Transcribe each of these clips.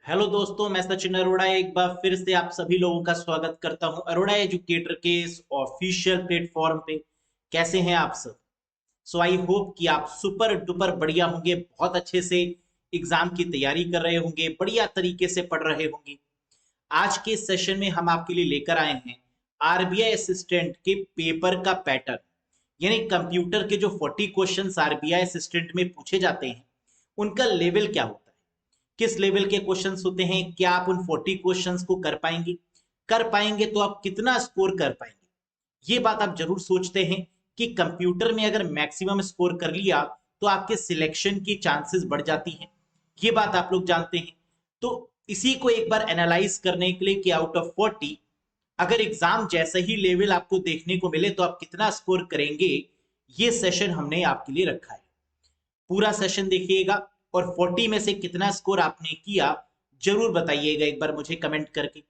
Hello दोस्तों, मैं सचिन अरोड़ा एक बार फिर से आप सभी लोगों का स्वागत करता हूं अरोड़ा एजुकेटर के इस ऑफिशियल प्लेटफॉर्म पे। कैसे हैं आप सब? सो आई होप कि आप सुपर डुपर बढ़िया होंगे, बहुत अच्छे से एग्जाम की तैयारी कर रहे होंगे, बढ़िया तरीके से पढ़ रहे होंगे। आज के सेशन में हम आपके लिए लेकर आए हैं आरबीआई असिस्टेंट के पेपर का पैटर्न। यानी कंप्यूटर के जो 40 क्वेश्चंस आरबीआई असिस्टेंट में पूछे जाते हैं, उनका लेवल क्या होता है, किस लेवल के क्वेश्चंस होते हैं, क्या आप उन 40 क्वेश्चंस को कर पाएंगे तो आप कितना स्कोर कर पाएंगे। ये बात आप जरूर सोचते हैं कि कंप्यूटर में अगर मैक्सिमम स्कोर कर लिया तो आपके सिलेक्शन की चांसेस बढ़ जाती हैं। ये बात आप लोग जानते हैं। तो इसी को एक बार एनालाइज करने के लिए कि आउट ऑफ 40 अगर एग्जाम जैसा ही लेवल आपको देखने को मिले तो आप कितना स्कोर करेंगे, ये सेशन हमने आपके लिए रखा है। पूरा सेशन देखिएगा और 40 में से कितना स्कोर आपने किया जरूर बताइएगा एक बार मुझे कमेंट करके।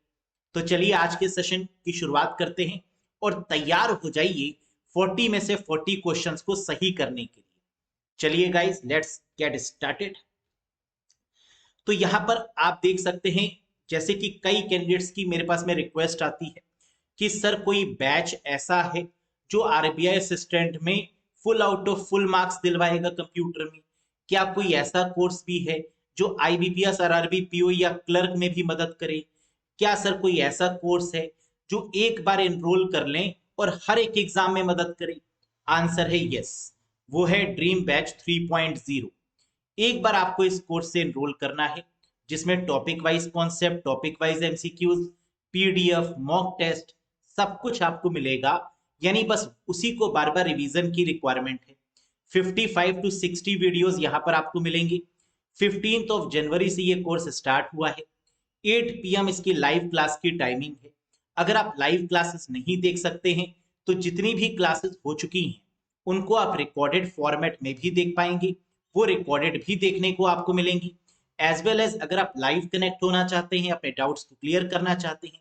तो चलिए आज के सेशन की शुरुआत करते हैं और तैयार हो जाइए 40 में से 40 क्वेश्चंस को सही करने के लिए। चलिए गाइस, लेट्स गेट स्टार्टेड। तो यहां पर आप देख सकते हैं, जैसे कि कई कैंडिडेट्स की मेरे पास में रिक्वेस्ट आती है कि सर कोई बैच ऐसा है जो आरबीआई असिस्टेंट में full out of full marks दिलवाएगा कंप्यूटर में। क्या कोई ऐसा कोर्स भी है जो आईबीपीएस, आरआरबी, पीओ या क्लर्क में भी मदद करे? क्या सर कोई ऐसा कोर्स है जो एक बार एनरोल कर लें और हर एक एग्जाम में मदद करे? आंसर है यस, वो है ड्रीम बैच 3.0। एक बार आपको इस कोर्स से एनरोल करना है, जिसमें topic wise concept, topic wise MCQs, PDF, mock test, सब कुछ आपको मिलेगा। यानी बस उसी को बार बार रिवीजन की रिक्वायरमेंट है। 55 टू 60 वीडियोस यहाँ पर आपको मिलेंगे। 15th ऑफ जनवरी से ये कोर्स स्टार्ट हुआ है। 8 PM इसकी लाइव क्लास की टाइमिंग है। अगर आप लाइव क्लासेस नहीं देख सकते हैं तो जितनी भी क्लासेस हो चुकी हैं उनको आप रिकॉर्डेड फॉर्मेट में भी देख पाएंगे, वो रिकॉर्डेड भी देखने को आपको मिलेंगी। एज वेल एज अगर आप लाइव कनेक्ट होना चाहते हैं, अपने डाउट्स को क्लियर करना चाहते हैं,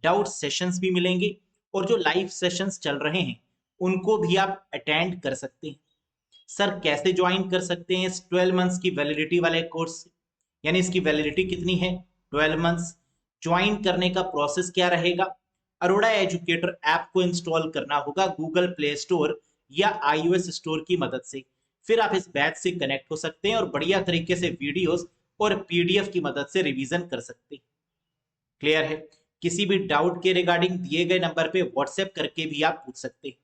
डाउट सेशंस भी मिलेंगे। और जो लाइव सेशंस चल रहे हैं उनको भी आप अटेंड कर सकते हैं। सर कैसे ज्वाइन कर सकते हैं इस 12 मंथ्स की वैलिडिटी वाले कोर्स से? यानी इसकी वैलिडिटी कितनी है? 12 मंथ्स। ज्वाइन करने का प्रोसेस क्या रहेगा? अरोड़ा एजुकेटर ऐप को इंस्टॉल करना होगा गूगल प्ले स्टोर या iOS स्टोर की मदद से। फिर आप इस बैच से कनेक्ट हो सकते हैं और बढ़िया तरीके से वीडियोस और पीडीएफ की मदद से रिवीजन कर सकते हैं। क्लियर है? किसी भी डाउट के रिगार्डिंग दिए गए नंबर पे व्हाट्सएप करके भी आप पूछ सकते हैं।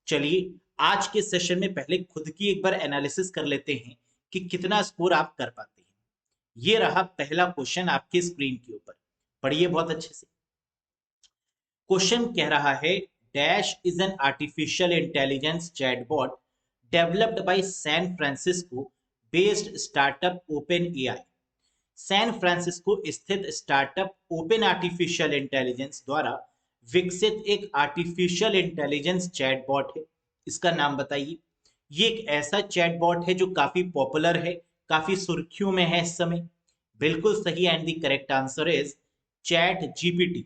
चलिए आज के सेशन में पहले खुद की एक बार एनालिसिस कर लेते हैं कि कितना स्कोर आप कर पाते हैं। ये रहा पहला क्वेश्चन आपकी स्क्रीन के ऊपर, पढ़िए बहुत अच्छे से। क्वेश्चन कह रहा है dash is an artificial intelligence chatbot developed by San Francisco based startup OpenAI. San Francisco स्थित स्टार्टअप ओपन आर्टिफिशियल इंटेलिजेंस द्वारा विकसित एक आर्टिफिशियल इंटेलिजेंस चैटबॉट है। इसका नाम बताइए। ये एक ऐसा चैटबॉट है जो काफी पॉपुलर है, काफी सुर्खियों में है इस समय। बिल्कुल सही, and the correct answer is chat GPT.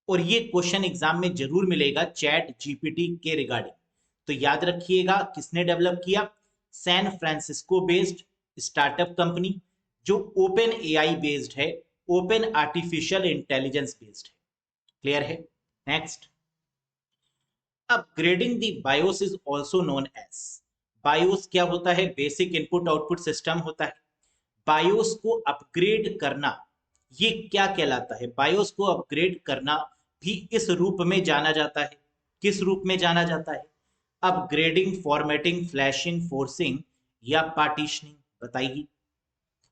और ये क्वेश्चन एग्जाम में जरूर मिलेगा चैट जीपीटी के रिगार्डिंग। तो याद रखिएगा किसने डेवलप किया? San Francisco based startup company जो ओपन एआई बेस्ड है, ओपन आर्टिफिशियल इंटेलिजेंस बेस्ड है। क्लियर है? Next, upgrading the BIOS is also known as. BIOS क्या होता है? बेसिक इनपुट आउटपुट सिस्टम होता है। बायोस को अपग्रेड करना ये क्या कहलाता है? बायोस को अपग्रेड करना भी इस रूप में जाना जाता है। किस रूप में जाना जाता है? अपग्रेडिंग, फॉर्मेटिंग, फ्लैशिंग, फोर्सिंग या पार्टीशनिंग? बताइए।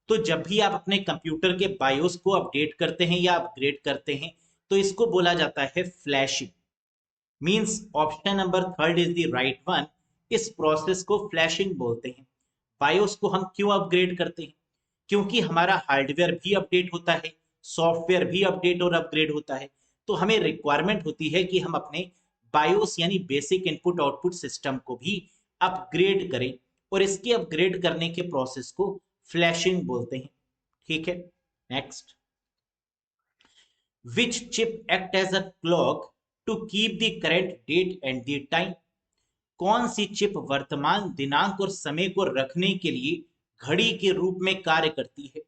तो जब भी आप अपने कंप्यूटर के बायोस को अपडेट करते हैं या अपग्रेड करते हैं तो इसको बोला जाता है flashing. Means option number third is the right one. इस प्रोसेस को फ्लैशिंग बोलते हैं। बायोस को हम क्यों अपग्रेड करते हैं? क्योंकि हमारा हार्डवेयर भी अपडेट होता है, सॉफ्टवेयर भी अपडेट और अपग्रेड होता है। तो हमें रिक्वायरमेंट होती है कि हम अपने बायोस यानी बेसिक इनपुट आउटपुट सिस्टम को भी अपग्रेड करें, और इसके अपग्रेड करने के प्रोसेस को फ्लैशिंग बोलते हैं। ठीक है, next. Which chip act as a clock to keep the current date and the time? कौन सी चिप वर्तमान दिनांक और समय को रखने के लिए घड़ी के रूप में कार्य करती है?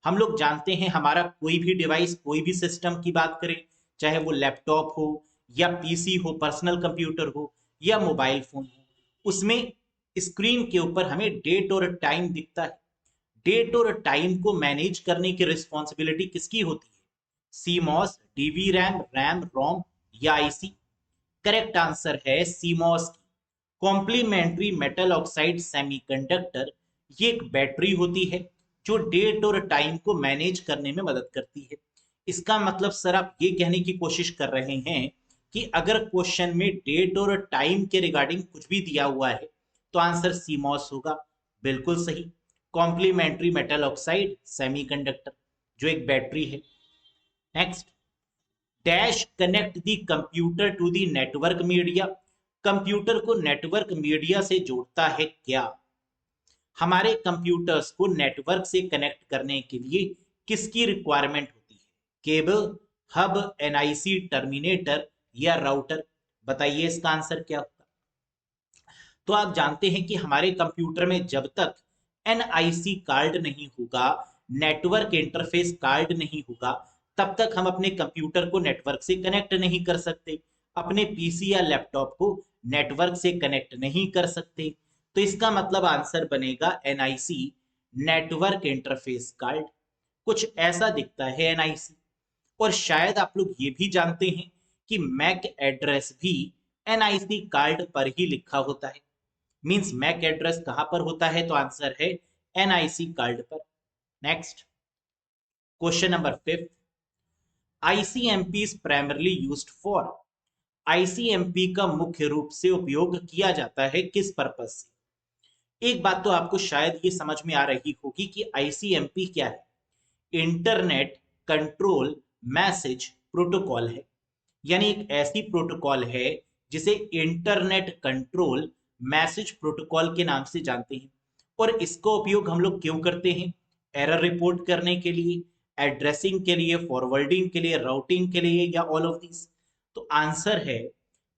हम लोग जानते हैं हमारा कोई भी डिवाइस, कोई भी सिस्टम की बात करें, चाहे वो लैपटॉप हो या पीसी हो, पर्सनल कंप्यूटर हो या मोबाइल फोन हो, उसमें स्क्रीन के ऊपर हमें डेट और टाइम दिखता है। डेट और टाइम को मैनेज करने की रिस्पॉन्सिबिलिटी किसकी होती है? सीमॉस, डीवी रैम, रैम, रोम या आईसी? करेक्ट आंसर है सीमॉस की। कॉम्प्लीमेंट्री मेटल ऑक्साइड सेमीकंडक्टर, ये एक बैटरी होती है जो डेट और टाइम को मैनेज करने में मदद करती है। इसका मतलब सर आप ये कहने की कोशिश कर रहे हैं कि अगर क्वेश्चन में डेट और टाइम के रिगार्डिंग कुछ भी दिया हुआ है तो आंसर सीमॉस होगा। बिल्कुल सही। कॉम्प्लीमेंट्री मेटल ऑक्साइड सेमीकंडक्टर जो एक बैटरी है। Next, dash connect the computer to the network media, computer को नेटवर्क मीडिया से जोड़ता है क्या? हमारे कंप्यूटर्स को नेटवर्क से कनेक्ट करने के लिए किसकी रिक्वायरमेंट होती है? केबल, हब, एनआईसी, टर्मिनेटर या राउटर? बताइए इसका आंसर क्या होगा। तो आप जानते हैं कि हमारे कंप्यूटर में जब तक एनआईसी कार्ड नहीं होगा, नेटवर्क इंटरफेस कार्ड नहीं होगा, तब तक हम अपने कंप्यूटर को नेटवर्क से कनेक्ट नहीं कर सकते, अपने पीसी या लैपटॉप को नेटवर्क से कनेक्ट नहीं कर सकते। तो इसका मतलब आंसर बनेगा एनआईसी, नेटवर्क इंटरफेस कार्ड। कुछ ऐसा दिखता है एनआईसी। और शायद आप लोग ये भी जानते हैं कि मैक एड्रेस भी एनआईसी कार्ड पर ही लिखा होता है। मींस मैक एड्रेस कहां पर होता है? तो आंसर है एनआईसी कार्ड पर। Next, question number 5, ICMP is primarily used for, ICMP का मुख्य रूप से उपयोग किया जाता है किस पर्पज से? एक बात तो आपको शायद ये समझ में आ रही होगी कि आईसीएमपी क्या है। इंटरनेट कंट्रोल मैसेज प्रोटोकॉल है, यानी एक ऐसी प्रोटोकॉल है जिसे इंटरनेट कंट्रोल मैसेज प्रोटोकॉल के नाम से जानते हैं। और इसका उपयोग हम लोग क्यों करते हैं? एरर रिपोर्ट करने के लिए, एड्रेसिंग के लिए, फॉरवर्डिंग के लिए, राउटिंग के लिए, या ऑल ऑफ दिस? तो आंसर है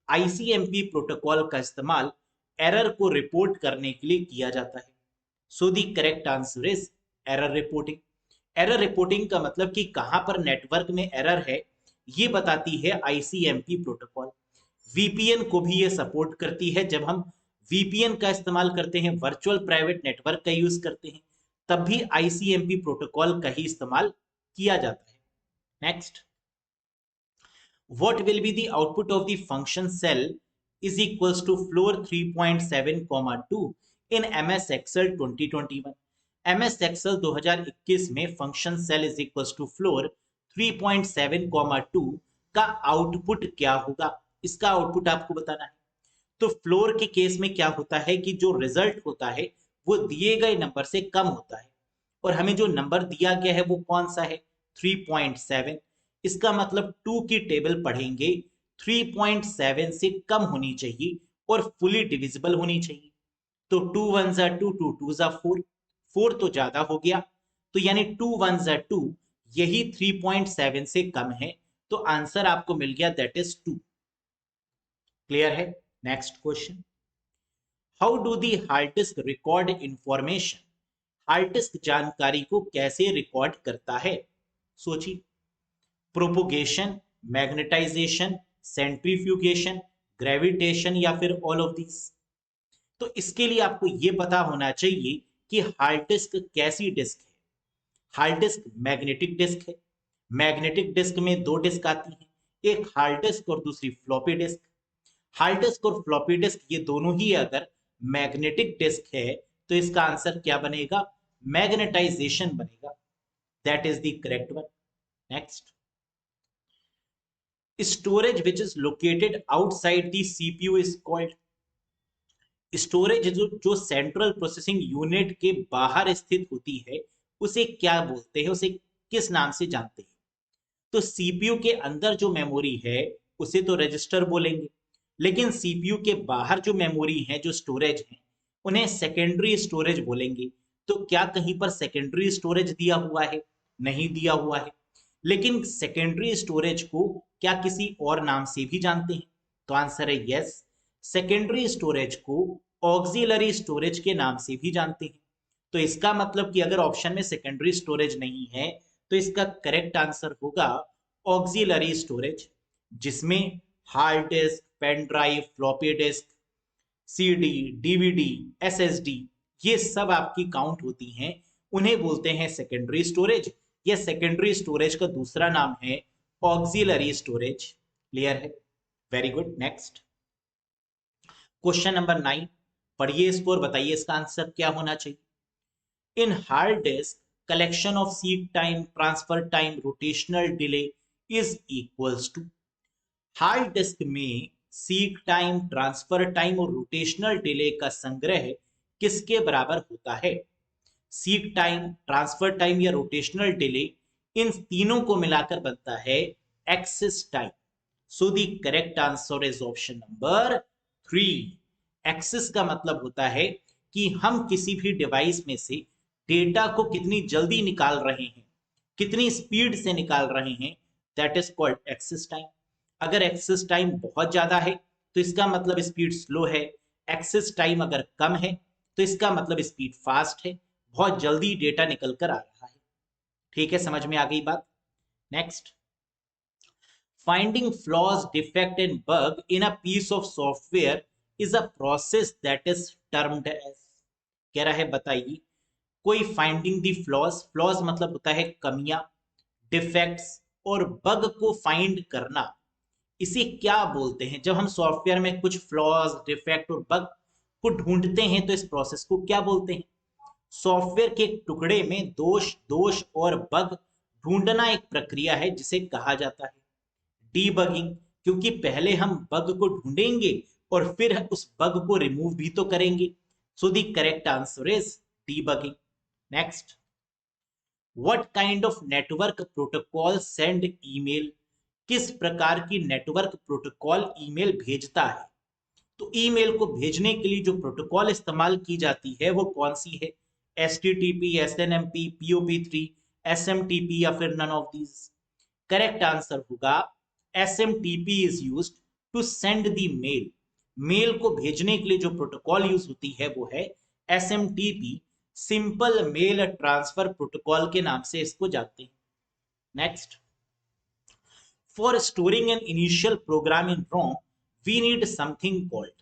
आईसीएमपी प्रोटोकॉल का इस्तेमाल एरर को रिपोर्ट करने के लिए किया जाता है। सो the correct answer is error reporting. Error reporting का मतलब कि कहां पर नेटवर्क में एरर है, ये बताती है आईसीएमपी प्रोटोकॉल। वीपीएन को भी ये सपोर्ट करती है। जब हम वीपीएन का इस्तेमाल करते हैं, वर्चुअल प्राइवेट नेटवर्क का यूज करते हैं, तब भी आईसीएमपी प्रोटोकॉल का ही इस्तेमाल किया जाता है। Next, what will be the output of the function cell is equals to floor 3.7, 2 in MS Excel 2021? MS Excel 2021 में function cell is equals to floor 3.7, 2 का आउटपुट क्या होगा? इसका आउटपुट आपको बताना है। तो फ्लोर के केस में क्या होता है कि जो रिजल्ट होता है वो दिए गए नंबर से कम होता है, और हमें जो नंबर दिया गया है वो कौन सा है? 3.7। इसका मतलब 2 की टेबल पढ़ेंगे, 3.7 से कम होनी चाहिए और फुली डिविजिबल होनी चाहिए। तो 2 1 जा 2, 2 2 जा 4, 4 तो ज्यादा हो गया, तो यानी 2 1 जा 2, यही 3.7 से कम है, तो आंसर आपको मिल गया, दैट इज 2। क्लियर है? Next question, how do the hard disk record information, hard disk जानकारी को कैसे रिकॉर्ड करता है? सोचिए, प्रोपोगेशन, मैग्नेटाइजेशन, सेंट्रीफ्यूगेशन, ग्रेविटेशन या फिर ऑल ऑफ दिस? तो इसके लिए आपको यह पता होना चाहिए कि हार्ड डिस्क कैसी डिस्क है। हार्ड डिस्क मैग्नेटिक डिस्क है। मैग्नेटिक डिस्क में दो डिस्क आती हैं, एक हार्ड डिस्क और दूसरी फ्लॉपी डिस्क। हार्ड डिस्क और फ्लॉपी डिस्क ये दोनों ही अगर मैग्नेटिक डिस्क है तो इसका आंसर क्या बनेगा? मैग्नेटाइजेशन बनेगा। That is the correct one. Next, storage which is located outside the CPU is called, storage जो सेंट्रल प्रोसेसिंग यूनिट के बाहर स्थित होती है उसे क्या बोलते हैं, उसे किस नाम से जानते हैं? तो सीपीयू के अंदर जो मेमोरी है उसे तो रजिस्टर बोलेंगे, लेकिन सीपीयू के बाहर जो मेमोरी है, जो स्टोरेज है, उन्हें सेकेंडरी स्टोरेज बोलेंगे। तो क्या कहीं पर सेकेंडरी स्टोरेज दिया हुआ है? नहीं दिया हुआ है। लेकिन सेकेंडरी स्टोरेज को क्या किसी और नाम से भी जानते हैं? तो आंसर है यस, सेकेंडरी स्टोरेज को ऑक्सिलरी स्टोरेज के नाम से भी जानते हैं। तो इसका मतलब कि अगर ऑप्शन में सेकेंडरी स्टोरेज नहीं है तो इसका करेक्ट आंसर होगा ऑक्सिलरी स्टोरेज, जिसमें hard disk, pen drive, floppy disk, CD, DVD, SSD, ये सब आपकी काउंट होती हैं, उन्हें बोलते हैं सेकेंडरी स्टोरेज। ये सेकेंडरी स्टोरेज का दूसरा नाम है ऑक्सिलरी स्टोरेज। क्लियर है? Very good. Next question number 9, पढ़िए इसको और बताइए इसका आंसर क्या होना चाहिए। In hard disk collection of seek time, transfer time, rotational delay is equals to. Hard disk में सीक टाइम, ट्रांसफर टाइम और रोटेशनल डिले का संग्रह किसके बराबर होता है? सीक टाइम, ट्रांसफर टाइम या रोटेशनल डिले, इन तीनों को मिलाकर बनता है access time. So the correct answer is option number 3। Access का मतलब होता है कि हम किसी भी डिवाइस में से डेटा को कितनी जल्दी निकाल रहे हैं, कितनी स्पीड से निकाल रहे हैं, that is called axis time. अगर एक्सेस टाइम बहुत ज्यादा है तो इसका मतलब स्पीड स्लो है। एक्सेस टाइम अगर कम है तो इसका मतलब स्पीड फास्ट है, बहुत जल्दी डेटा निकल कर आ रहा है। ठीक है, समझ में आ गई बात? Next, finding flaws, defect and bug in a piece of software is a process that is termed as. कह रहा है बताइए कोई फाइंडिंग दी फ्लॉज, फ्लॉज मतलब होता है कमियां, डिफेक्ट्स और बग को फाइंड करना, इसे क्या बोलते हैं? जब हम सॉफ्टवेयर में कुछ फ्लॉज, डिफेक्ट और बग को ढूंढते हैं तो इस प्रोसेस को क्या बोलते हैं? सॉफ्टवेयर के एक टुकड़े में दोष और बग ढूंढना एक प्रक्रिया है जिसे कहा जाता है डीबगिंग, क्योंकि पहले हम बग को ढूंढेंगे और फिर उस बग को रिमूव भी तो करेंगे। सो the correct answer is debugging. Next, what kind of network protocol send email? किस प्रकार की नेटवर्क प्रोटोकॉल ईमेल भेजता है? तो ईमेल को भेजने के लिए जो प्रोटोकॉल इस्तेमाल की जाती है वो कौन सी है? HTTP, SNMP, POP3, SMTP या फिर none of these? Correct answer होगा SMTP is used to send the mail. Mail को भेजने के लिए जो प्रोटोकॉल यूज होती है वो है SMTP, simple mail transfer protocol के नाम से इसको जानते हैं। Next, for storing an initial program in ROM we need something called.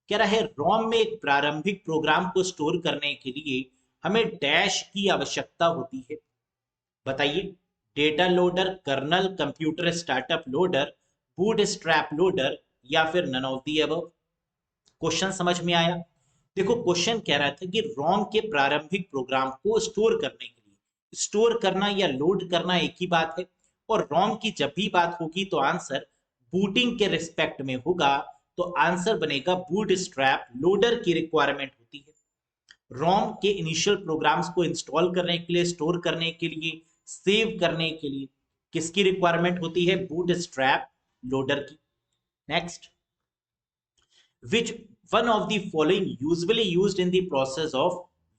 कह रहा है रोम में एक प्रारंभिक प्रोग्राम को स्टोर करने के लिए हमें डैश की आवश्यकता होती है। बताइए, data loader, kernel, computer startup loader, bootstrap loader या फिर none of the above? Question समझ में आया? देखो क्वेश्चन कह रहा था कि रोम के प्रारंभिक प्रोग्राम को स्टोर करने के लिए, स्टोर करना या लोड करना एक ही बात है, और रोम की जब भी बात होगी तो आंसर बूटिंग के रिस्पेक्ट में होगा, तो आंसर बनेगा बूट स्ट्रैप लोडर की रिक्वायरमेंट होती है। रोम के इनिशियल प्रोग्राम्स को इंस्टॉल करने के लिए, स्टोर करने के लिए, सेव करने के लिए किसकी रिक्वायरमेंट होती है? बूट स्ट्रैप लोडर की। Next, which one of the following usually used in the process of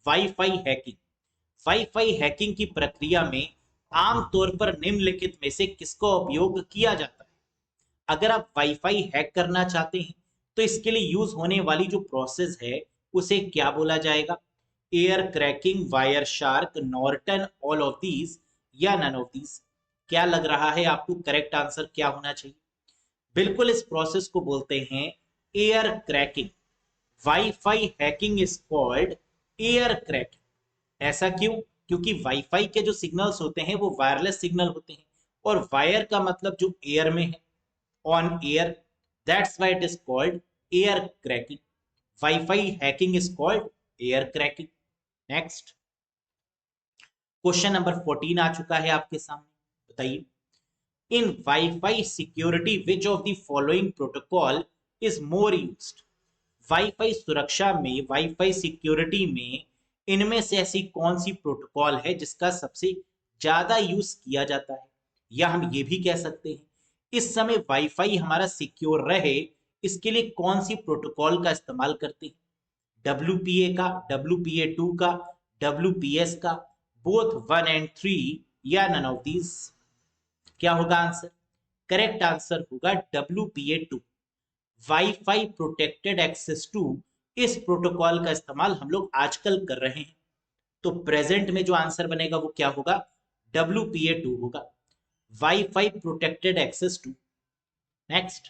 wifi hacking? Wifi hacking की प्रक्रिया में आमतौर पर निम्नलिखित में से किसका उपयोग किया जाता है? अगर आप वाईफाई हैक करना चाहते हैं तो इसके लिए यूज होने वाली जो प्रोसेस है उसे क्या बोला जाएगा? Air cracking, wire shark, Norton, all of these या नन ऑफ दीज? क्या लग रहा है आपको करेक्ट आंसर क्या होना चाहिए? बिल्कुल, इस प्रोसेस को बोलते हैं air cracking. WiFi hacking is called air cracking. ऐसा क्यों? क्योंकि वाईफाई के जो सिग्नल्स होते हैं वो वायरलेस सिग्नल होते हैं, और वायर का मतलब जो एयर में है, on air, that's why it is called air cracking. WiFi hacking is called air cracking. Next, question number 14 आ चुका है आपके सामने। बताइए, in WiFi security which of the following protocol is more used? WiFi सुरक्षा में, वाईफाई सिक्योरिटी में इनमें से ऐसी कौन सी प्रोटोकॉल है जिसका सबसे ज्यादा यूज किया जाता है? या हम ये भी कह सकते हैं इस समय वाईफाई हमारा सिक्योर रहे इसके लिए कौन सी प्रोटोकॉल का इस्तेमाल करते हैं? WPA का, WPA2 का, WPS का, बोथ 1 and 3 या नन ऑफ दीज? क्या होगा आंसर? करेक्ट आंसर होगा WPA2, wifi protected access two. इस प्रोटोकॉल का इस्तेमाल हम लोग आजकल कर रहे हैं। तो प्रेजेंट में जो आंसर बनेगा वो क्या होगा, WPA2 होगा, wifi protected access two. Next,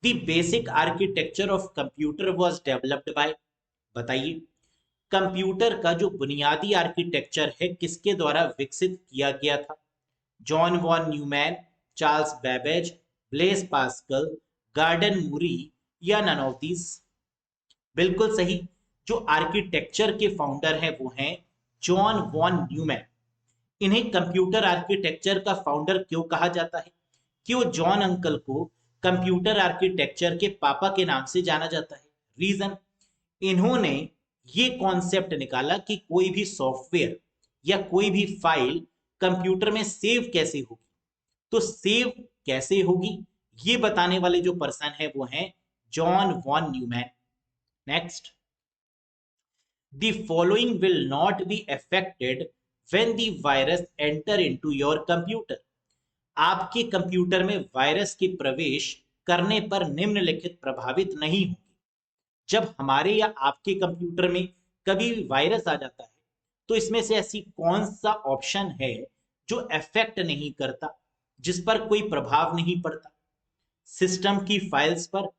the basic architecture of computer was developed by, बताइए कंप्यूटर का जो बुनियादी आर्किटेक्चर है किसके द्वारा विकसित किया गया था, John von Neumann, Charles Babbage, Blaise Pascal, Gordon Moore या नन ऑफ दीज। बिल्कुल सही, जो आर्किटेक्चर के फाउंडर हैं वो हैं जॉन वॉन न्यूमैन। इन्हें कंप्यूटर आर्किटेक्चर का फाउंडर क्यों कहा जाता है, क्यों जॉन अंकल को कंप्यूटर आर्किटेक्चर के पापा के नाम से जाना जाता है? रीजन, इन्होंने ये कॉन्सेप्ट निकाला कि कोई भी सॉफ्टवेयर या कोई भी फाइल कंप्यूटर में सेव कैसे होगी, तो सेव कैसे होगी ये बताने वाले जो पर्सन है वो हैं John von Neumann. Next, the following will not be affected when the virus enter into your computer। आपके कंप्यूटर में वायरस के प्रवेश करने पर निम्नलिखित प्रभावित नहीं होंगे। जब हमारे या आपके कंप्यूटर में कभी वायरस आ जाता है तो इसमें से ऐसी कौन सा ऑप्शन है जो अफेक्ट नहीं करता, जिस पर कोई प्रभाव नहीं पड़ता? सिस्टम की फाइल्स पर,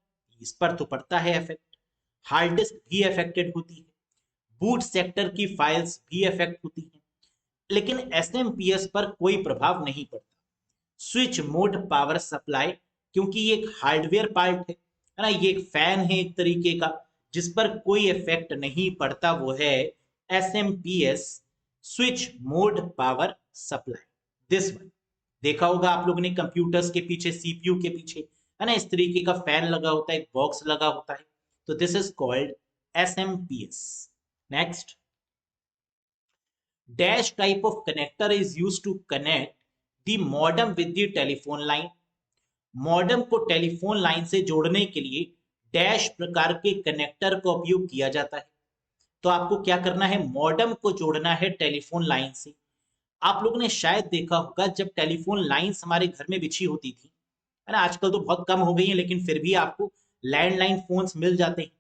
इस पर तो पड़ता है इफेक्ट। हार्ड डिस्क भी अफेक्टेड होती है, बूट सेक्टर की फाइल्स भी अफेक्ट होती हैं, लेकिन एसएमपीएस पर कोई प्रभाव नहीं पड़ता। स्विच मोड पावर सप्लाई, क्योंकि ये एक हार्डवेयर पार्ट है ना, ये एक फैन है एक तरीके का, जिस पर कोई इफेक्ट नहीं पड़ता, वो है SMPS, switch mode power supply. This one देखा होगा आप लोगों ने, कंप्यूटर्स के पीछे, सीपीयू के पीछे है ना, इस तरीके का फैन लगा होता है, एक बॉक्स लगा होता है, तो this is called SMPS. Next, dash type of connector is used to connect the modem with the telephone line. Modem को टेलीफोन लाइन से जोड़ने के लिए डैश प्रकार के कनेक्टर का उपयोग किया जाता है। तो आपको क्या करना है, मॉडेम को जोड़ना है टेलीफोन लाइन से। आप लोगों ने शायद देखा होगा जब टेलीफोन लाइंस हमारे घर में बिछी होती थी, है ना, आजकल तो बहुत कम हो गई हैं, लेकिन फिर भी आपको लैंडलाइन फोन्स मिल जाते हैं।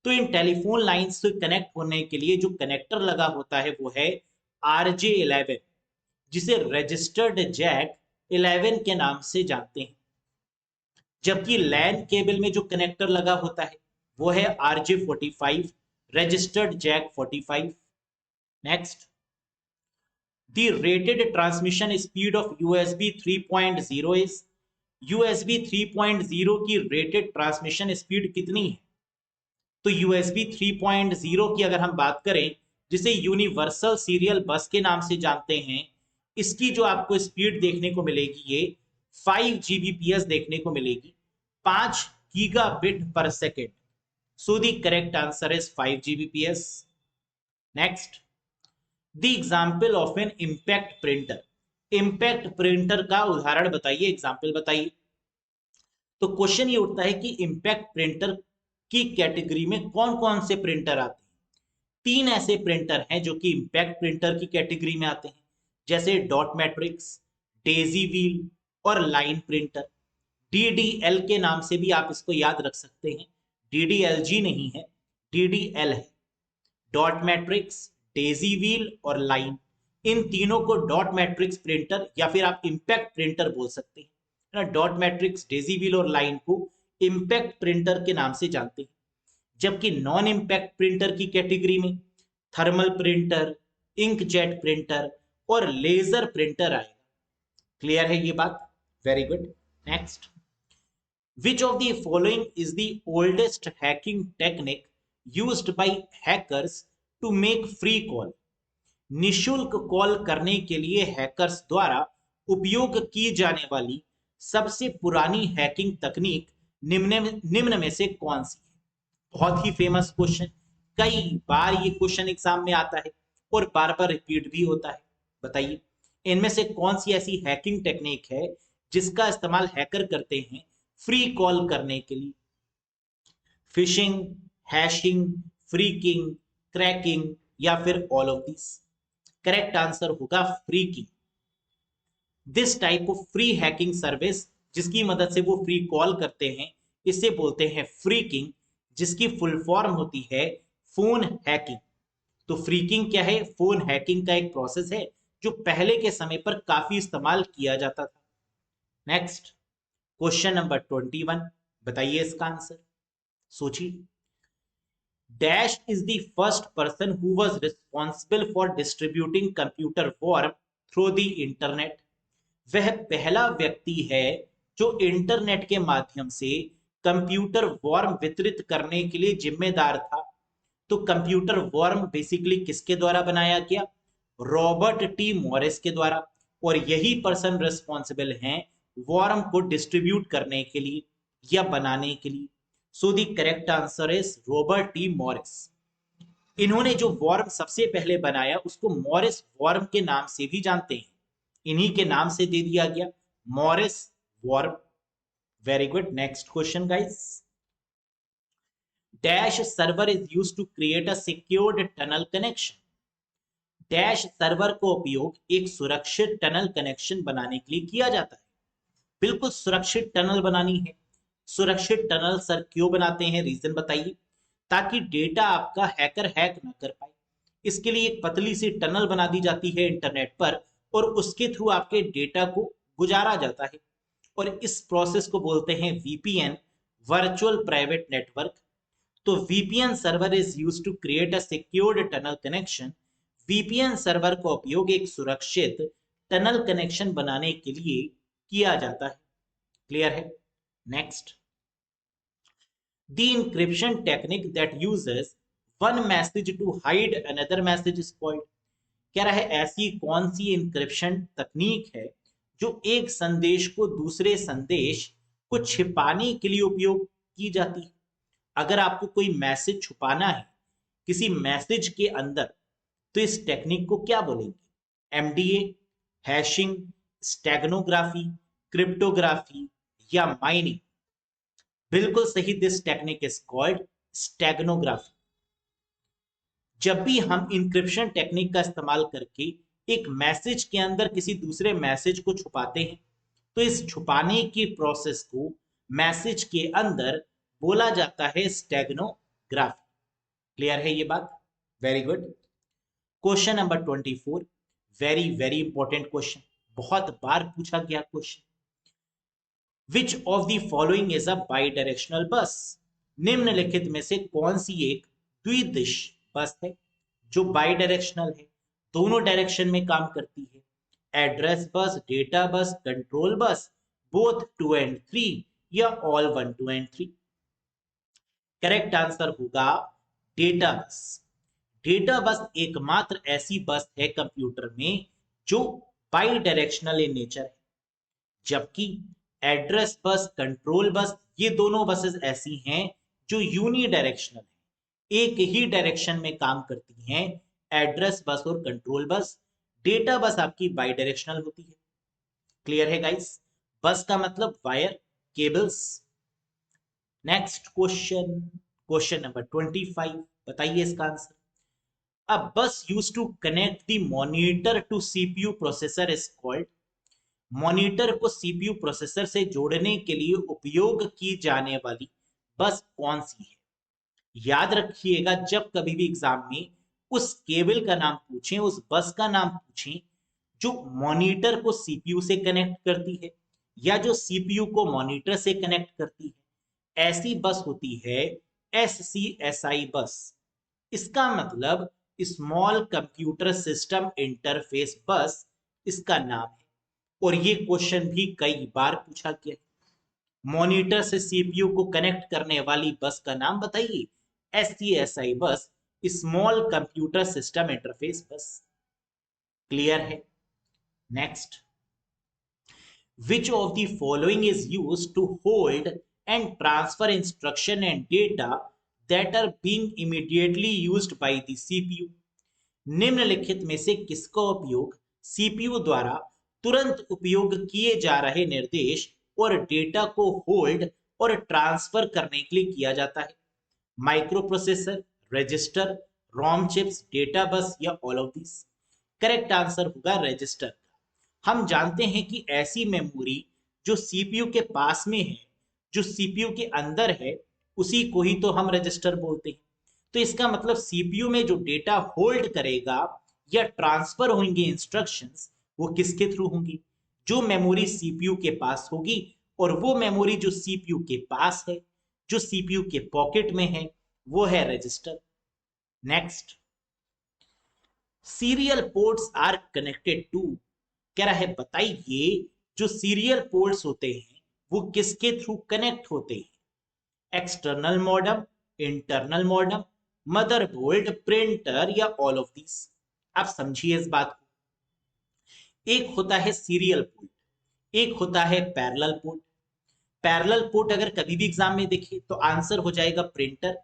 तो इन टेलीफोन लाइंस से कनेक्ट होने के लिए जो कनेक्टर लगा होता है वो है RJ11, जिसे रजिस्टर्ड जैक 11 के नाम से जानते हैं। जबकि लैन केबल में जो कनेक्टर लगा होता है वो है RJ45, registered jack 45। Next, the rated transmission speed of USB 3.0 is, USB 3.0 की rated transmission speed कितनी है? तो USB 3.0 की अगर हम बात करें, जिसे यूनिवर्सल सीरियल बस के नाम से जानते हैं, इसकी जो आपको स्पीड देखने को मिलेगी ये 5 Gbps देखने को मिलेगी, 5 गीगाबिट पर second. So the correct answer is 5 Gbps। Next, the example of an impact printer. Impact printer का उदाहरण बताइए, एग्जाम्पल बताइए। तो क्वेश्चन ये उठता है कि इम्पैक्ट प्रिंटर की कैटेगरी में कौन कौन से प्रिंटर आते हैं? 3 ऐसे प्रिंटर हैं जो कि इम्पैक्ट प्रिंटर की कैटेगरी में आते हैं, जैसे डॉट मैट्रिक्स, डेजी व्हील और लाइन प्रिंटर। DDL के नाम से भी आप इसको याद रख सकते हैं, DDLG नहीं है, DDL है। डॉट मैट्रिक्स, डेजी व्हील और लाइन, इन तीनों को डॉट मैट्रिक्स प्रिंटर या फिर आप इम्पैक्ट प्रिंटर बोल सकते हैं ना। डॉट मैट्रिक्स, डेजी व्हील और लाइन को इम्पैक्ट प्रिंटर के नाम से जानते हैं। जबकि नॉन इम्पैक्ट प्रिंटर की कैटेगरी में थर्मल प्रिंटर, इंकजेट प्रिंटर और लेजर प्रिंटर आएगा। क्लियर है ये बात? Very good. Next, which of the following is the oldest hacking technique used by hackers to make free call? निशुल्क कॉल करने के लिए हैकर्स द्वारा उपयोग की जाने वाली सबसे पुरानी हैकिंग तकनीक निम्न में से कौन सी है? बहुत ही फेमस क्वेश्चन, कई बार ये क्वेश्चन एग्जाम में आता है और बार बार रिपीट भी होता है। बताइए इनमें से कौन सी ऐसी हैकिंग टेक्निक है जिसका इस्तेमाल हैकर करते हैं फ्री कॉल करने के लिए? फिशिंग, हैशिंग, फ्रीकिंग, क्रैकिंग या फिर all of this? Correct answer होगा phreaking. This type of free hacking service जिसकी मदद से वो फ्री कॉल करते हैं, इसे बोलते हैं फ्रीकिंग, जिसकी फुल फॉर्म होती है फोन हैकिंग। तो फ्रीकिंग क्या है? फोन हैकिंग का एक प्रोसेस है जो पहले के समय पर काफी इस्तेमाल किया जाता था। नेक्स्ट, क्वेश्चन नंबर 21, बताइए इसका आंसर, सोचिए। Dash is the first person who was responsible for distributing computer worm through the internet. वह पहला व्यक्ति है जो इंटरनेट के माध्यम से कंप्यूटर वॉर्म वितरित करने के लिए जिम्मेदार था। तो कंप्यूटर वॉर्म बेसिकली किसके द्वारा बनाया गया? रॉबर्ट टी मॉरिस के द्वारा। और यही पर्सन रिस्पॉन्सिबल हैं वॉर्म को डिस्ट्रीब्यूट करने के लिए या बनाने के लिए। सो the correct answer is Robert T Morris. इन्होंने जो वॉर्म सबसे पहले बनाया उसको मॉरिस वॉर्म के नाम से भी जानते हैं, इन्हीं के नाम से दे दिया गया, Morris worm. Very good. Next question guys. Dash server is used to create a secured tunnel connection. Dash server का उपयोग एक सुरक्षित टनल कनेक्शन बनाने के लिए किया जाता है। बिल्कुल सुरक्षित टनल बनानी है। सुरक्षित टनल सर क्यों बनाते हैं, रीजन बताइए। ताकि डेटा आपका हैकर हैक ना कर पाए। इसके लिए एक पतली सी टनल बना दी जाती है इंटरनेट पर और उसके थ्रू आपके डेटा को गुजारा जाता है। और इस प्रोसेस को बोलते हैं वीपीएन, वर्चुअल प्राइवेट नेटवर्क। तो VPN server is used to create a secured tunnel connection. VPN server का उपयोग एक सुरक्षित टनल कनेक्शन बनाने के लिए किया जाता है। क्लियर है? Next, the encryption technique that uses one message to hide another message is called. कह रहा है ऐसी कौन सी इंक्रिप्शन तकनीक है जो एक संदेश को दूसरे संदेश को छिपाने के लिए उपयोग की जाती है। अगर आपको कोई मैसेज छुपाना है किसी मैसेज के अंदर तो इस टेक्निक को क्या बोलेंगे? एमडीए, हैशिंग, स्टेगनोग्राफी, क्रिप्टोग्राफी या माइनिंग? बिल्कुल सही, this technique is called steganography. जब भी हम इंक्रिप्शन टेक्निक का इस्तेमाल करके एक मैसेज के अंदर किसी दूसरे मैसेज को छुपाते हैं तो इस छुपाने की प्रोसेस को मैसेज के अंदर बोला जाता है स्टेगनोग्राफी। क्लियर है ये बात? Very good. Question number 24, very very important question, बहुत बार पूछा गया question. Which of the following is a by directional बस। निम्नलिखित में से कौन सी एक द्विदिश बस है जो बाई डायरेक्शनल है, दोनों डायरेक्शन में काम करती है? Address bus, data bus, control bus, both 2 and 3 या ऑल 1, 2 and 3? करेक्ट आंसर होगा डेटा बस। डेटा बस एकमात्र ऐसी बस है कंप्यूटर में जो बाई डायरेक्शनल इन नेचर है, जबकि एड्रेस बस, कंट्रोल बस, ये दोनों बसेस ऐसी हैं जो यूनी डायरेक्शनल है, एक ही डायरेक्शन में काम करती हैं, एड्रेस बस और कंट्रोल बस। डेटा बस आपकी बाई डायरेक्शनल होती है। क्लियर है गाइस? बस का मतलब wire, cables. Next question, question number 25, बताइए इसका answer. A bus used to connect the monitor to CPU processor is called। Monitor को सीपीयू प्रोसेसर से जोड़ने के लिए उपयोग की जाने वाली बस कौन सी है? याद रखिएगा जब कभी भी एग्जाम में उस केबल का नाम पूछें, उस बस का नाम पूछें जो मॉनिटर को सीपीयू से कनेक्ट करती है या जो सीपीयू को मॉनिटर से कनेक्ट करती है, ऐसी बस होती है एससीएसआई बस। इसका मतलब स्मॉल कंप्यूटर सिस्टम इंटरफेस बस इसका नाम है। और ये क्वेश्चन भी कई बार पूछा गया है। मॉनिटर से सीपीयू को कनेक्ट करने वाली बस का नाम बताइए। एससीएसआई बस, स्मॉल कंप्यूटर सिस्टम इंटरफेस बस। क्लियर है? Next, which of the following is used to hold and transfer instruction and data that are being immediately used by the CPU। निम्नलिखित में से किसका उपयोग सीपीयू द्वारा तुरंत उपयोग किए जा रहे निर्देश और डेटा को होल्ड और ट्रांसफर करने के लिए किया जाता है? Micro processor, register, ROM chips, data bus या all of this? Correct answer होगा रजिस्टर। हम जानते हैं कि ऐसी मेमोरी जो सीपीयू के पास में है, जो सीपीयू के अंदर है, उसी को ही तो हम रजिस्टर बोलते हैं। तो इसका मतलब सीपीयू में जो डेटा होल्ड करेगा या ट्रांसफर होंगे इंस्ट्रक्शंस, वो किसके थ्रू होंगी? जो मेमोरी सीपीयू के पास होगी, और वो मेमोरी जो सीपीयू के पास है, जो सीपीयू के पॉकेट में है, वो है register. Next, serial ports are connected to, कह रहा है बताइए जो सीरियल पोर्ट्स होते हैं वो किसके थ्रू कनेक्ट होते हैं? External modem, internal modem, motherboard, printer, या ऑल ऑफ दिस? आप समझिए इस बात को। एक होता है सीरियल पोर्ट, एक होता है पैरेलल पोर्ट। पैरेलल पोर्ट अगर कभी भी एग्जाम में देखे तो आंसर हो जाएगा प्रिंटर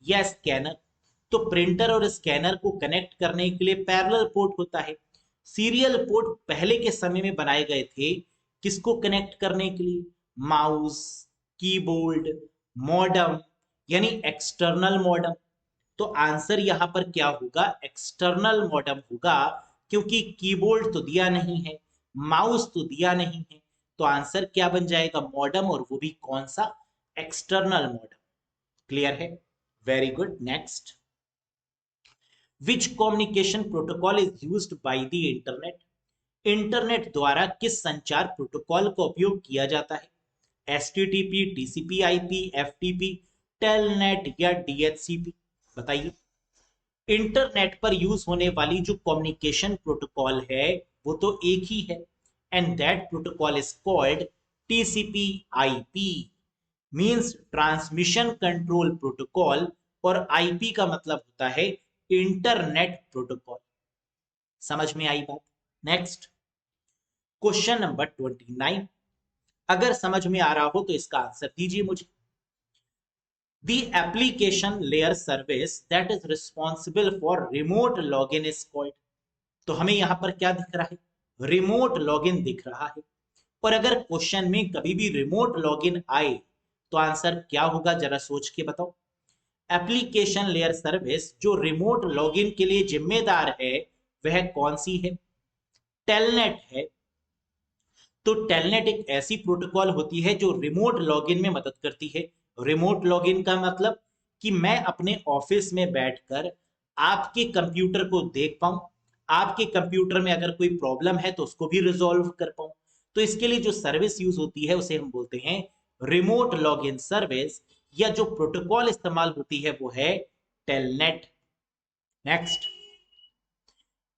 या स्कैनर। तो प्रिंटर और स्कैनर को कनेक्ट करने के लिए पैरेलल पोर्ट होता है। सीरियल पोर्ट पहले के समय में बनाए गए थे किसको कनेक्ट करने के लिए? माउस, कीबोर्ड, मॉडेम, यानी एक्सटर्नल मॉडेम। तो आंसर यहां पर क्या होगा? एक्सटर्नल मॉडेम होगा, क्योंकि कीबोर्ड तो दिया नहीं है, माउस तो दिया नहीं है। तो आंसर क्या बन जाएगा? मॉडेम, और वो भी कौन सा? External modem. क्लियर है? Very good. Next, which communication protocol is used by the internet? Internet द्वारा किस संचार प्रोटोकॉल का उपयोग किया जाता है? HTTP, TCP IP, FTP, telnet, या डीएचसीपी? बताइए। इंटरनेट पर यूज होने वाली जो कम्युनिकेशन प्रोटोकॉल है वो तो एक ही है, and that protocol is called TCP IP, means transmission control protocol, और आईपी का मतलब होता है इंटरनेट प्रोटोकॉल। समझ में आई बात? नेक्स्ट, क्वेश्चन नंबर 29, अगर समझ में आ रहा हो तो इसका आंसर दीजिए मुझे। The application layer service that is responsible for remote login is called। तो हमें यहां पर क्या दिख रहा है? रिमोट लॉगिन दिख रहा है। और अगर क्वेश्चन में कभी भी रिमोट लॉगिन आए तो आंसर क्या होगा? जरा सोच के बताओ। एप्लीकेशन लेयर सर्विस जो रिमोट लॉगिन के लिए जिम्मेदार है वह कौन सी है? टेलनेट है। तो टेलनेट एक ऐसी प्रोटोकॉल होती है जो रिमोट लॉगिन में मदद करती है। रिमोट लॉगिन का मतलब कि मैं अपने ऑफिस में बैठकर आपके कंप्यूटर को देख पाऊं, आपके कंप्यूटर में अगर कोई प्रॉब्लम है तो उसको भी रिजॉल्व कर पाऊं। तो इसके लिए जो सर्विस यूज होती है उसे हम बोलते हैं रिमोट लॉगिन सर्विस, या जो प्रोटोकॉल इस्तेमाल होती है वो है टेलनेट। नेक्स्ट,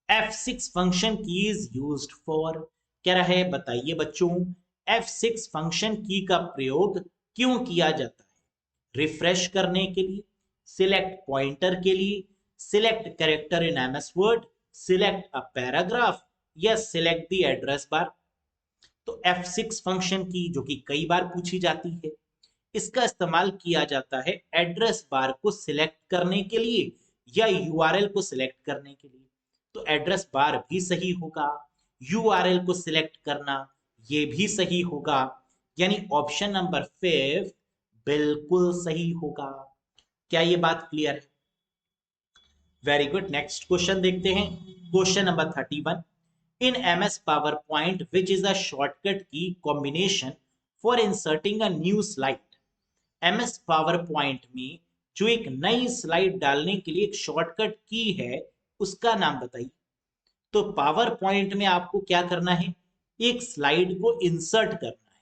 F6 फंक्शन की इज यूज्ड फॉर, कह रहा है बताइए बच्चों F6 फंक्शन की का प्रयोग क्यों किया जाता है? रिफ्रेश करने के लिए, सिलेक्ट पॉइंटर के लिए, select character in MS word, select a paragraph, या सिलेक्ट द एड्रेस बार? तो F6 फंक्शन की जो कि कई बार पूछी जाती है, इसका इस्तेमाल किया जाता है एड्रेस बार को सिलेक्ट करने के लिए या यूआरएल को सिलेक्ट करने के लिए। तो एड्रेस बार भी सही होगा, यूआरएल को सिलेक्ट करना ये भी सही होगा, यानी ऑप्शन नंबर 5 बिल्कुल सही होगा। क्या ये बात क्लियर है? Very good. नेक्स्ट क्वेश्चन देखते हैं। Question number 31, in MS PowerPoint which is a shortcut key combination for inserting a new slide? MS PowerPoint में जो एक नई स्लाइड डालने के लिए एक शॉर्टकट की है उसका नाम बताइए। तो पावर पॉइंट में आपको क्या करना है? एक स्लाइड को इंसर्ट करना है,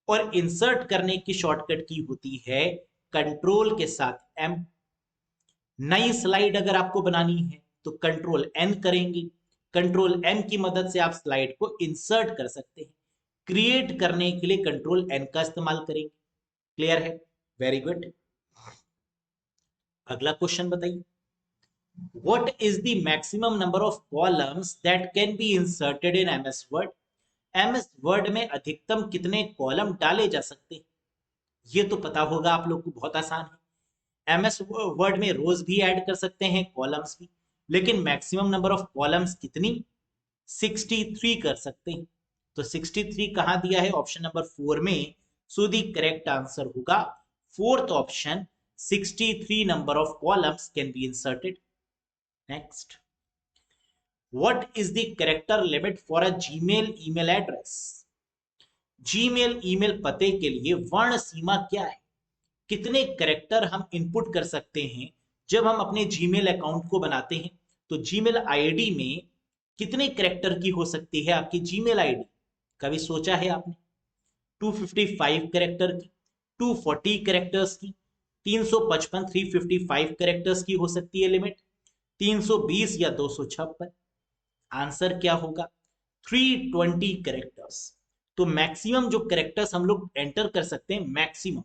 और इंसर्ट करने की शॉर्टकट की होती है कंट्रोल के साथ एम। नई स्लाइड अगर आपको बनानी है तो कंट्रोल एन करेंगे, कंट्रोल एम की मदद से आप स्लाइड को इंसर्ट कर सकते हैं। क्रिएट करने के लिए कंट्रोल एन का इस्तेमाल करेंगे। क्लियर है? Very good. अगला क्वेश्चन बताइए, what is the maximum number of columns that can be inserted in MS word? MS word में अधिकतम कितने कॉलम डाले जा सकते हैं? ये तो पता होगा आप लोग को, बहुत आसान है। एमएस वर्ड में रोज भी ऐड कर सकते हैं, कॉलम्स भी, लेकिन मैक्सिमम नंबर ऑफ कॉलम्स कितनी? 63 कर सकते हैं। तो 63 कहां दिया है? ऑप्शन नंबर 4 में। सो द करेक्ट आंसर होगा fourth option, 63 number of columns can be inserted. Next, what is the character limit for a Gmail email address? Gmail email पते के लिए वर्ण सीमा क्या है? कितने कैरेक्टर हम इनपुट कर सकते हैं जब हम अपने जीमेल अकाउंट को बनाते हैं तो जीमेल आईडी में कितने कैरेक्टर की हो सकती है आपकी जीमेल आईडी? कभी सोचा है आपने? 255 कैरेक्टर की, 240 कैरेक्टर्स की, 355 355 कैरेक्टर्स की हो सकती है लिमिट, 320 या 256? आंसर क्या होगा? 320 कैरेक्टर्स। तो मैक्सिमम जो कैरेक्टर्स हम लोग एंटर कर सकते हैं, मैक्सिमम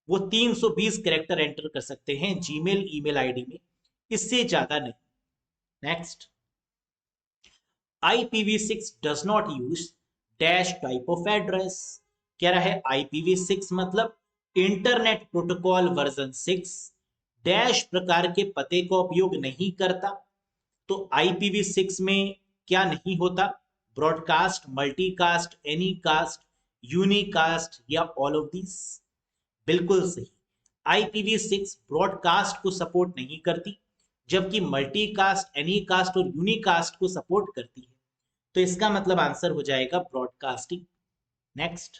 वो 320 कैरेक्टर एंटर कर सकते हैं जीमेल ईमेल आईडी में, इससे ज्यादा नहीं। Next, IPv6 does not use dash type of address। कह रहा है IPv6 मतलब इंटरनेट प्रोटोकॉल वर्जन 6 डैश प्रकार के पते का उपयोग नहीं करता। तो IPv6 में क्या नहीं होता? Broadcast, multicast, any caste, unicast या ऑल ऑफ दिस? बिल्कुल सही। IPv6 ब्रॉडकास्ट को सपोर्ट नहीं करती, जबकि मल्टीकास्ट, एनी कास्ट और यूनिकास्ट को सपोर्ट करती है। तो इसका मतलब आंसर हो जाएगा broadcasting. Next,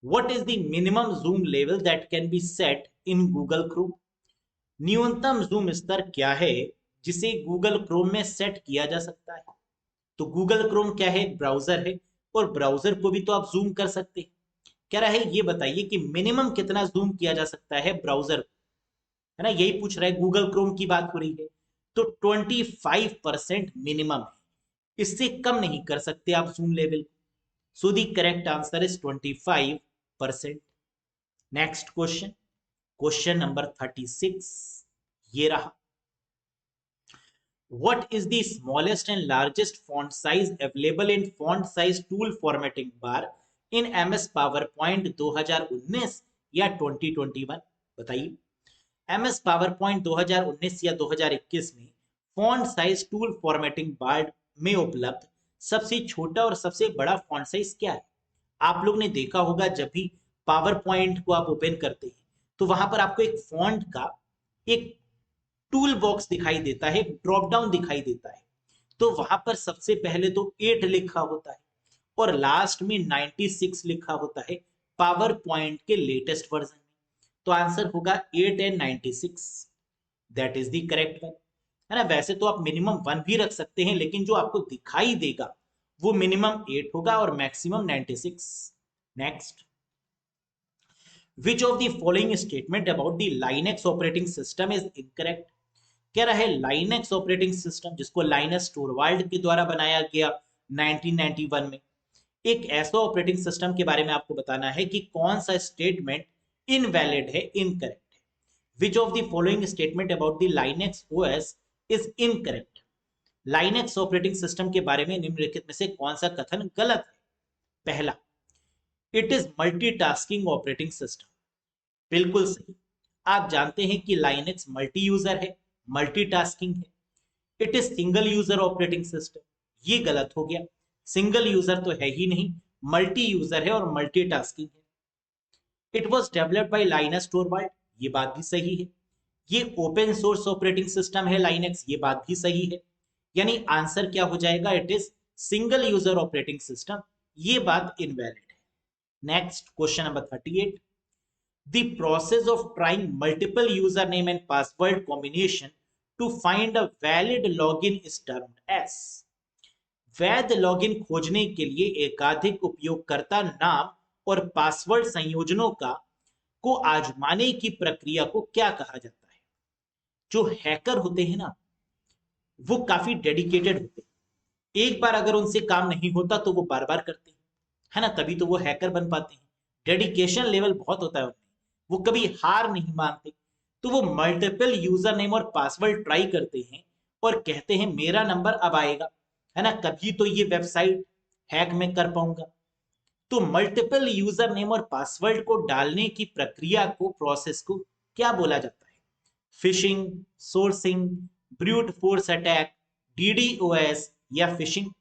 what is the minimum zoom level that can be set in Google Chrome? न्यूनतम जूम स्तर क्या है जिसे गूगल क्रोम में सेट किया जा सकता है? तो गूगल क्रोम क्या है? ब्राउजर है, और ब्राउजर को भी तो आप जूम कर सकते हैं। कह रहा है ये बताइए कि मिनिमम कितना जूम किया जा सकता है ब्राउजर को, है ना, यही पूछ रहा है, गूगल क्रोम की बात हो रही है। तो 25% मिनिमम है, इससे कम नहीं कर सकते आप जूम लेवल को। सो the correct answer is 25%। Next question, question number 36 ये रहा। What is the smallest and largest font size available in font size tool formatting bar in MS PowerPoint 2019 या 2021? बताइए। MS PowerPoint 2019 या 2021 में font size tool formatting bar में उपलब्ध सबसे छोटा और सबसे बड़ा फॉन्ट साइज क्या है? आप लोग ने देखा होगा जब भी पावर पॉइंट को आप ओपन करते हैं तो वहां पर आपको एक फॉन्ट का एक टूल बॉक्स दिखाई देता है, ड्रॉप डाउन दिखाई देता है। तो वहां पर सबसे पहले तो 8 लिखा होता है और लास्ट में 96 लिखा होता है पावर पॉइंट के लेटेस्ट वर्जन में। तो आंसर होगा 8 and 96। That is the correct one, है ना। वैसे तो आप मिनिमम 1 भी रख सकते हैं, लेकिन जो आपको दिखाई देगा वो मिनिमम 8 होगा और maximum 96। Next, which of the following statement about the Linux operating system is incorrect? कह रहा है लाइनेक्स ऑपरेटिंग सिस्टम, जिसको लाइनस टोरवाल्ड के द्वारा बनाया गया 1991 में, एक ऐसा ऑपरेटिंग सिस्टम के बारे में आपको बताना है कि कौन सा स्टेटमेंट इनवैलिड है, इनकरेक्ट है। विच of the following statement about the Linux OS is incorrect? Linux operating system के बारे में निम्नलिखित में से कौन सा कथन गलत है? पहला, it is multitasking operating system. बिल्कुल सही। आप जानते हैं कि लाइनेक्स मल्टी यूजर है, मल्टीटास्किंग है। It is single user operating system, ये गलत हो गया। सिंगल यूजर तो है ही नहीं, मल्टी यूजर है और मल्टीटास्किंग है। It was developed by Linus Torvalds, ये बात भी सही है। ये ओपन सोर्स ऑपरेटिंग सिस्टम है लाइनेक्स, ये बात भी सही है। यानी आंसर क्या हो जाएगा? It is single user operating system, ये बात इनवैलिड है। Next, question number 38। The process of trying multiple username and password combination to find a valid login is termed as? वैध लॉगिन खोजने के लिए एकाधिक उपयोगकर्ता नाम और पासवर्ड संयोजनों को आजमाने की प्रक्रिया को क्या कहा जाता है? जो हैकर होते हैं ना, वो काफी डेडिकेटेड होते हैं। एक बार अगर उनसे काम नहीं होता तो वो बार बार करते हैं, है ना, तभी तो वो हैकर बन पाते हैं। डेडिकेशन लेवल बहुत होता है उनमें, वो कभी हार नहीं मानते। तो वो मल्टीपल यूजर नेम और पासवर्ड ट्राई करते हैं और कहते हैं मेरा नंबर अब आएगा, है ना, कभी तो ये वेबसाइट हैक में कर पाऊंगा। तो मल्टीपल यूजर नेम और पासवर्ड को डालने की प्रक्रिया को, प्रोसेस को क्या बोला जाता है? Fishing, sourcing, brute force attack, DDoS या फिशिंग?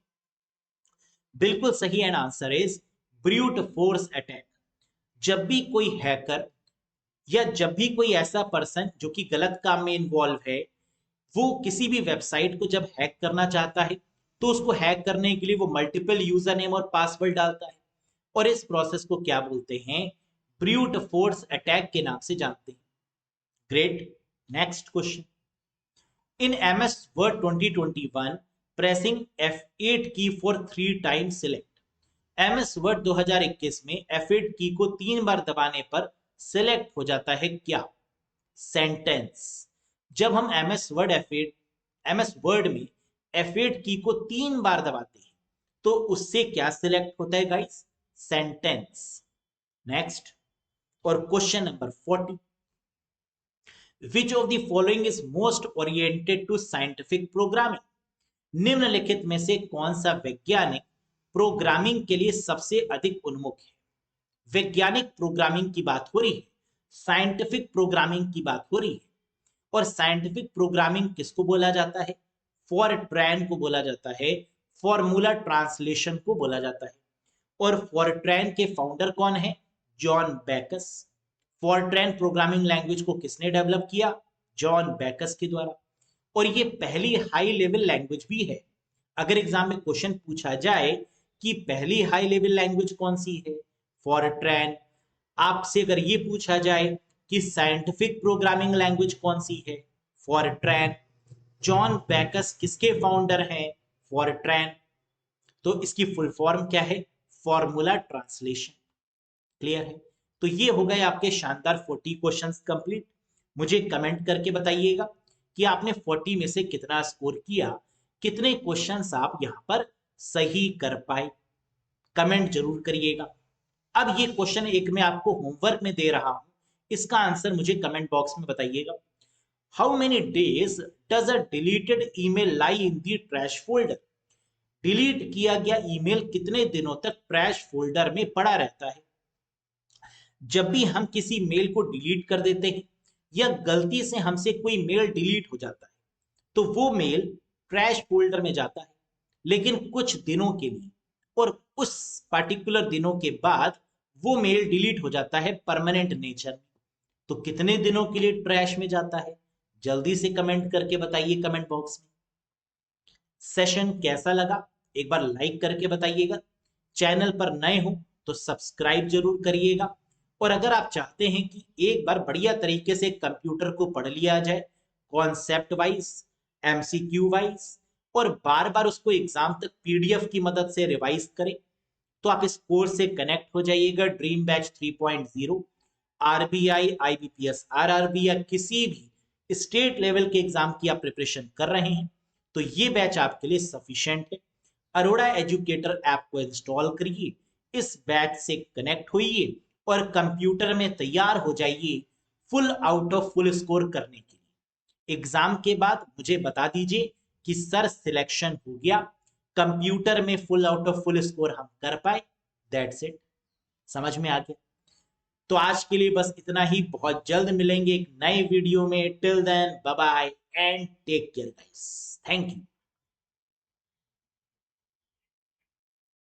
बिल्कुल सही and answer is brute force attack. जब भी कोई हैकर या जब भी कोई ऐसा पर्सन जो कि गलत काम में इन्वॉल्व है, वो किसी भी वेबसाइट को जब हैक करना चाहता है तो उसको हैक करने के लिए वो मल्टीपल यूजर नेम और पासवर्ड डालता है, और इस प्रोसेस को क्या बोलते हैं? ब्रूट फोर्स अटैक के नाम से जानते हैं। ग्रेट। नेक्स्ट क्वेश्चन, इन MS Word 2021 pressing F8 की for 3 times select. MS Word 2021 में F8 की को 3 बार दबाने पर सिलेक्ट हो जाता है क्या? सेंटेंस। जब हम MS Word में F8 की को 3 बार दबाते हैं तो उससे क्या सिलेक्ट होता है गाइस? सेंटेंस। नेक्स्ट, और question number 40, Which of the following is most oriented to scientific programming? निम्नलिखित में से कौन सा वैज्ञानिक प्रोग्रामिंग के लिए सबसे अधिक उन्मुख है? वैज्ञानिक प्रोग्रामिंग की बात हो रही है, साइंटिफिक प्रोग्रामिंग की बात हो रही है। और साइंटिफिक प्रोग्रामिंग किसको बोला जाता है? फॉरट्रैन को बोला जाता है, फॉर्मूला ट्रांसलेशन को बोला जाता है। और फॉरट्रैन के फाउंडर कौन है? John Backus. Fortran programming language को किसने डेवलप किया? जॉन बैकस के द्वारा। और ये पहली हाई लेवल लैंग्वेज भी है। अगर एग्जाम में क्वेश्चन पूछा जाए कि पहली हाई लेवल लैंग्वेज कौन सी है? फॉरट्रैन। आपसे अगर ये पूछा जाए कि साइंटिफिक प्रोग्रामिंग लैंग्वेज कौन सी है? फॉरट्रैन। जॉन बैकस किसके फाउंडर हैं? फॉरट्रैन। तो इसकी फुल फॉर्म क्या है? Formula translation. क्लियर है? तो ये हो गए आपके शानदार 40 क्वेश्चंस कंप्लीट। मुझे कमेंट करके बताइएगा कि आपने 40 में से कितना स्कोर किया, कितने क्वेश्चंस आप यहां पर सही कर पाए। कमेंट जरूर करिएगा। अब ये क्वेश्चन एक मैं आपको होमवर्क में दे रहा हूं, इसका आंसर मुझे कमेंट बॉक्स में बताइएगा। How many days does a deleted email lie in the trash folder? Delete किया गया ईमेल कितने दिनों तक ट्रैश फोल्डर में पड़ा रहता है? जब भी हम किसी मेल को डिलीट कर देते हैं या गलती से हमसे कोई मेल डिलीट हो जाता है तो वो मेल ट्रैश फोल्डर में जाता है, लेकिन कुछ दिनों के लिए, और उस पार्टिकुलर दिनों के बाद वो मेल डिलीट हो जाता है परमानेंट नेचर में। तो कितने दिनों के लिए ट्रैश में जाता है? जल्दी से कमेंट करके बताइए कमेंट बॉक्स में। सेशन कैसा लगा एक बार लाइक करके बताइएगा। चैनल पर नए हो तो सब्सक्राइब जरूर करिएगा। और अगर आप चाहते हैं कि एक बार बढ़िया तरीके से कंप्यूटर को पढ़ लिया जाए, कॉन्सेप्ट वाइज, MCQ वाइज, और बार बार उसको एग्जाम तक PDF की मदद से रिवाइज करें, तो आप इस कोर्स से कनेक्ट हो जाइएगा। Dream batch 3.0 RBI, IBPS, RRB या किसी भी स्टेट लेवल के एग्जाम की आप प्रिपरेशन कर रहे हैं तो ये बैच आपके लिए सफिशिएंट है। अरोड़ा एजुकेटर ऐप को इंस्टॉल करिए, इस बैच से कनेक्ट होइए और कंप्यूटर में तैयार हो जाइए full out of full score करने के लिए। एग्जाम के बाद मुझे बता दीजिए कि सर सिलेक्शन हो गया, कंप्यूटर में full out of full score हम कर पाए। That's it. समझ में आ गया? तो आज के लिए बस इतना ही। बहुत जल्द मिलेंगे एक नए वीडियो में। Till then bye bye and take care guys. Thank you.